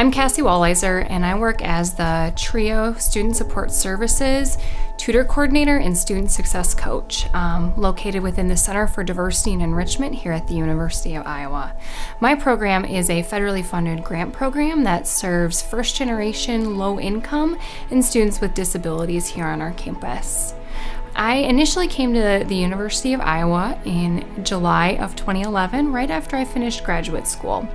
I'm Cassie Walizer, and I work as the TRIO Student Support Services Tutor Coordinator and Student Success Coach, located within the Center for Diversity and Enrichment here at the University of Iowa. My program is a federally funded grant program that serves first-generation, low-income, and students with disabilities here on our campus. I initially came to the University of Iowa in July of 2011, right after I finished graduate school.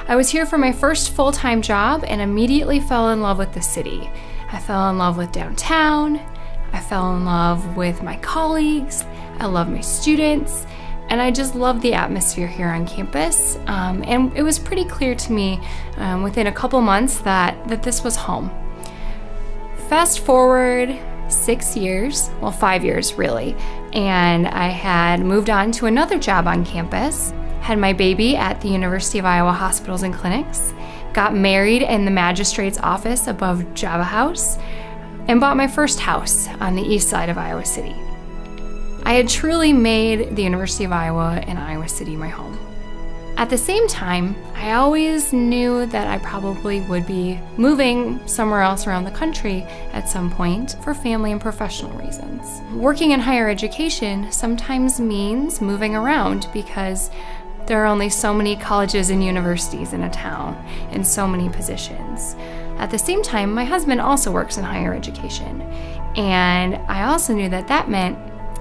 I was here for my first full-time job and immediately fell in love with the city. I fell in love with downtown, I fell in love with my colleagues, I love my students, and I just love the atmosphere here on campus. And it was pretty clear to me within a couple months that this was home. Fast forward 6 years, well 5 years really, and I had moved on to another job on campus, had my baby at the University of Iowa Hospitals and Clinics, got married in the magistrate's office above Java House, and bought my first house on the east side of Iowa City. I had truly made the University of Iowa and Iowa City my home. At the same time, I always knew that I probably would be moving somewhere else around the country at some point for family and professional reasons. Working in higher education sometimes means moving around because there are only so many colleges and universities in a town and so many positions. At the same time, my husband also works in higher education, and I also knew that meant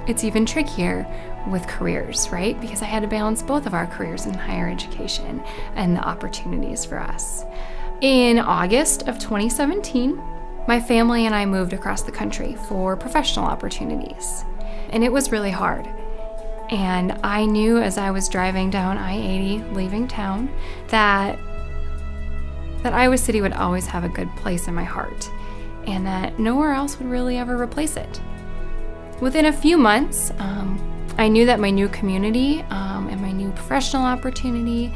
it's even trickier with careers, right? Because I had to balance both of our careers in higher education and the opportunities for us. In August of 2017, my family and I moved across the country for professional opportunities, and it was really hard. And I knew as I was driving down I-80 leaving town that Iowa City would always have a good place in my heart, and that nowhere else would really ever replace it. Within a few months, I knew that my new community and my new professional opportunity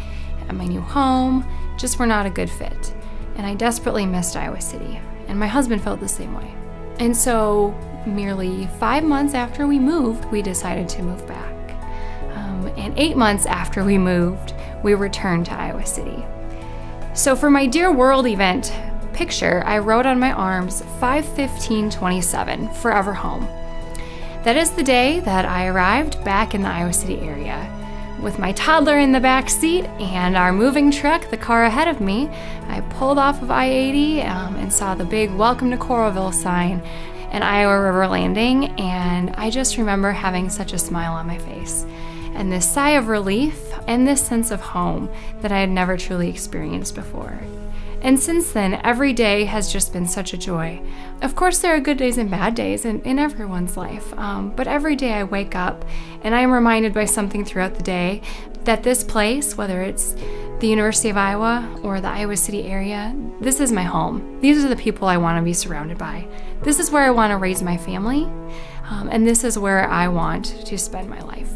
and my new home just were not a good fit. And I desperately missed Iowa City, and my husband felt the same way. And so merely 5 months after we moved, we decided to move back. And 8 months after we moved, we returned to Iowa City. So for my Dear World event picture, I wrote on my arms 5/15/27, forever home. That is the day that I arrived back in the Iowa City area. With my toddler in the back seat and our moving truck, the car ahead of me, I pulled off of I-80 and saw the big Welcome to Coralville sign and Iowa River Landing, and I just remember having such a smile on my face and this sigh of relief and this sense of home that I had never truly experienced before. And since then, every day has just been such a joy. Of course, there are good days and bad days in everyone's life, but every day I wake up and I am reminded by something throughout the day that this place, whether it's the University of Iowa or the Iowa City area, this is my home. These are the people I want to be surrounded by. This is where I want to raise my family, and this is where I want to spend my life.